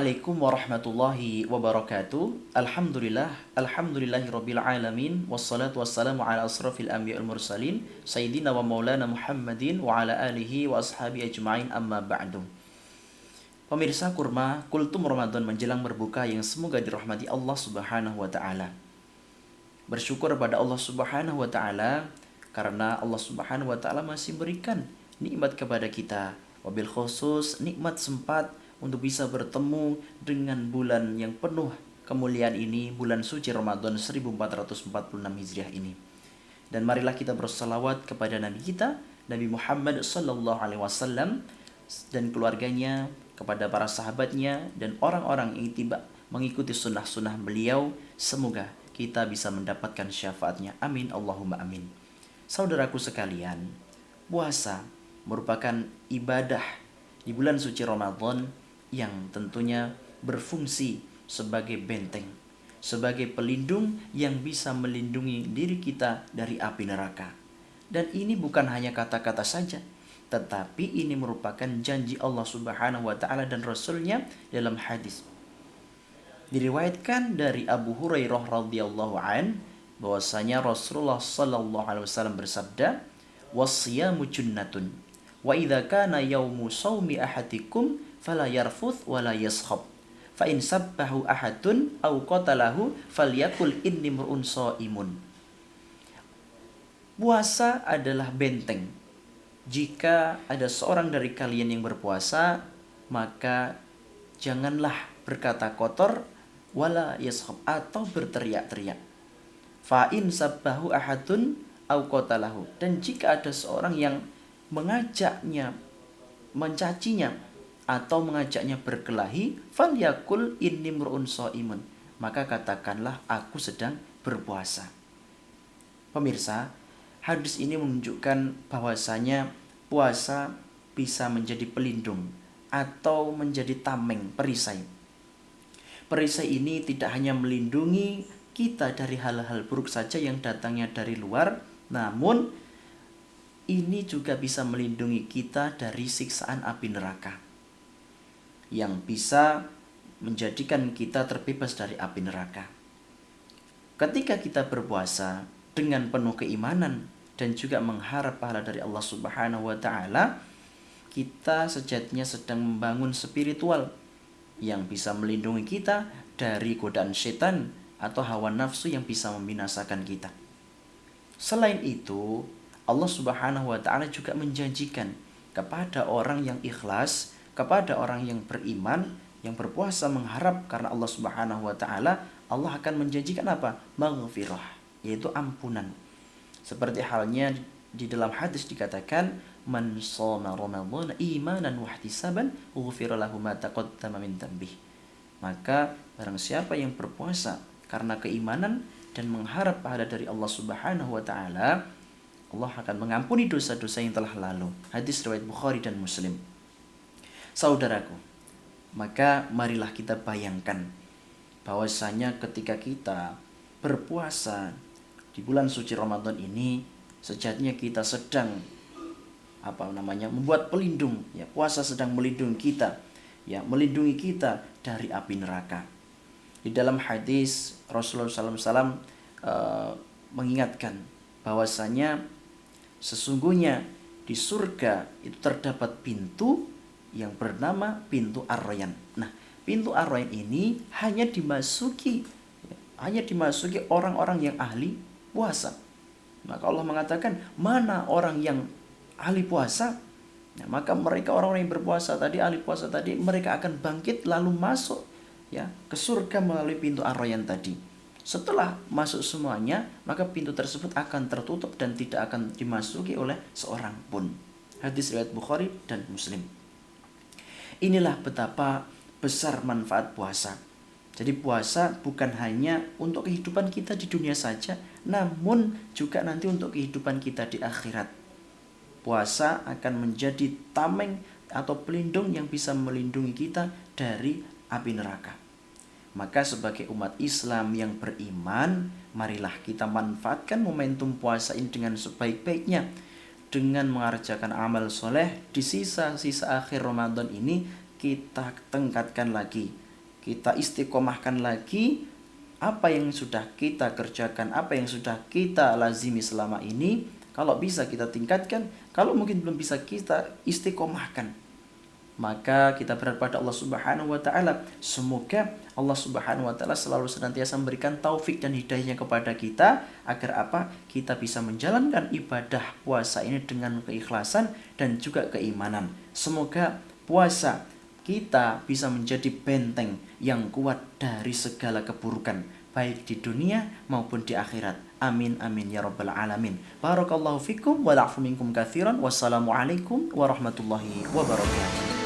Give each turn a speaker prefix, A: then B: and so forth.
A: Assalamualaikum warahmatullahi wabarakatuh. Alhamdulillahirabbil alamin wassalatu wassalamu ala asrofil anbiya wal mursalin sayyidina wa maulana Muhammadin wa ala alihi wa ashabi ajma'in amma ba'du. Pemirsa Kurma, kultum Ramadan menjelang berbuka yang semoga dirahmati Allah Subhanahu wa taala. Bersyukur pada Allah Subhanahu wa taala karena Allah Subhanahu wa taala masih berikan nikmat kepada kita, wabil khusus nikmat sempat untuk bisa bertemu dengan bulan yang penuh kemuliaan ini, bulan suci Ramadan 1446 Hijriah ini. Dan marilah kita bersalawat kepada Nabi kita, Nabi Muhammad sallallahu alaihi wasallam dan keluarganya, kepada para sahabatnya dan orang-orang yang tiba mengikuti sunnah-sunnah beliau. Semoga kita bisa mendapatkan syafaatnya. Amin Allahumma amin. Saudaraku sekalian, puasa merupakan ibadah di bulan suci Ramadan yang tentunya berfungsi sebagai benteng, sebagai pelindung yang bisa melindungi diri kita dari api neraka. Dan ini bukan hanya kata-kata saja, tetapi ini merupakan janji Allah Subhanahu wa taala dan Rasul-Nya dalam hadis. Diriwayatkan dari Abu Hurairah radhiyallahu an bahwasanya Rasulullah sallallahu alaihi wasallam bersabda, "Wasyamu junnatun. Wa idza kana yaumu shaumi ahadikum fala yarfuth wala yaskhab. Fa in sabbahu ahadun aw qatalahu falyakul inni mur'un shaimun." Puasa adalah benteng. Jika ada seorang dari kalian yang berpuasa, maka janganlah berkata kotor wala yaskhab atau berteriak-teriak. Fa in sabbahu ahadun aw qatalahu, dan jika ada seorang yang mengajaknya, mencacinya atau mengajaknya berkelahi, falyakul inni mur'un shaimun, maka katakanlah aku sedang berpuasa. Pemirsa, hadis ini menunjukkan bahwasanya puasa bisa menjadi pelindung atau menjadi tameng, perisai. Perisai ini tidak hanya melindungi kita dari hal-hal buruk saja yang datangnya dari luar, namun ini juga bisa melindungi kita dari siksaan api neraka, yang bisa menjadikan kita terbebas dari api neraka. Ketika kita berpuasa dengan penuh keimanan dan juga mengharap pahala dari Allah Subhanahu wa taala, kita sejatinya sedang membangun spiritual yang bisa melindungi kita dari godaan setan atau hawa nafsu yang bisa membinasakan kita. Selain itu, Allah Subhanahu wa taala juga menjanjikan kepada orang yang ikhlas, kepada orang yang beriman, yang berpuasa mengharap karena Allah Subhanahu wa taala, Allah akan menjanjikan apa? Maghfirah, yaitu ampunan. Seperti halnya di dalam hadis dikatakan, man shoma ramadhana imanan wa ihtisaban ghufira lahu ma taqaddama min dhanbihi. Maka barang siapa yang berpuasa karena keimanan dan mengharap pahala dari Allah Subhanahu wa taala, Allah akan mengampuni dosa-dosa yang telah lalu. Hadis riwayat Bukhari dan Muslim. Saudaraku, maka marilah kita bayangkan bahwasanya ketika kita berpuasa di bulan suci Ramadan ini, sejatinya kita sedang membuat pelindung, ya, puasa sedang melindungi kita, ya, melindungi kita dari api neraka. Di dalam hadis Rasulullah SAW mengingatkan bahwasanya sesungguhnya di surga itu terdapat pintu yang bernama pintu Ar-Rayyan. Nah, pintu Ar-Rayyan ini hanya dimasuki orang-orang yang ahli puasa. Maka Allah mengatakan, mana orang yang ahli puasa? Nah, maka mereka orang-orang yang berpuasa tadi, ahli puasa tadi, mereka akan bangkit lalu masuk, ya, ke surga melalui pintu Ar-Rayyan tadi. Setelah masuk semuanya, maka pintu tersebut akan tertutup dan tidak akan dimasuki oleh seorang pun. Hadis riwayat Bukhari dan Muslim. Inilah betapa besar manfaat puasa. Jadi puasa bukan hanya untuk kehidupan kita di dunia saja, namun juga nanti untuk kehidupan kita di akhirat. Puasa akan menjadi tameng atau pelindung yang bisa melindungi kita dari api neraka. Maka sebagai umat Islam yang beriman, marilah kita manfaatkan momentum puasa ini dengan sebaik-baiknya, dengan mengerjakan amal soleh. Di sisa-sisa akhir Ramadan ini kita tingkatkan lagi kita istiqomahkan lagi apa yang sudah kita kerjakan, apa yang sudah kita lazimi selama ini. Kalau bisa kita tingkatkan, kalau mungkin belum bisa kita istiqomahkan. Maka kita berharap pada Allah Subhanahu wa taala, semoga Allah Subhanahu wa taala selalu senantiasa memberikan taufik dan hidayahnya kepada kita agar apa? Kita bisa menjalankan ibadah puasa ini dengan keikhlasan dan juga keimanan. Semoga puasa kita bisa menjadi benteng yang kuat dari segala keburukan, baik di dunia maupun di akhirat. Amin amin ya rabbal alamin. Barakallahu fikum wa la'fu minkum katsiran. Wassalamualaikum warahmatullahi wabarakatuh.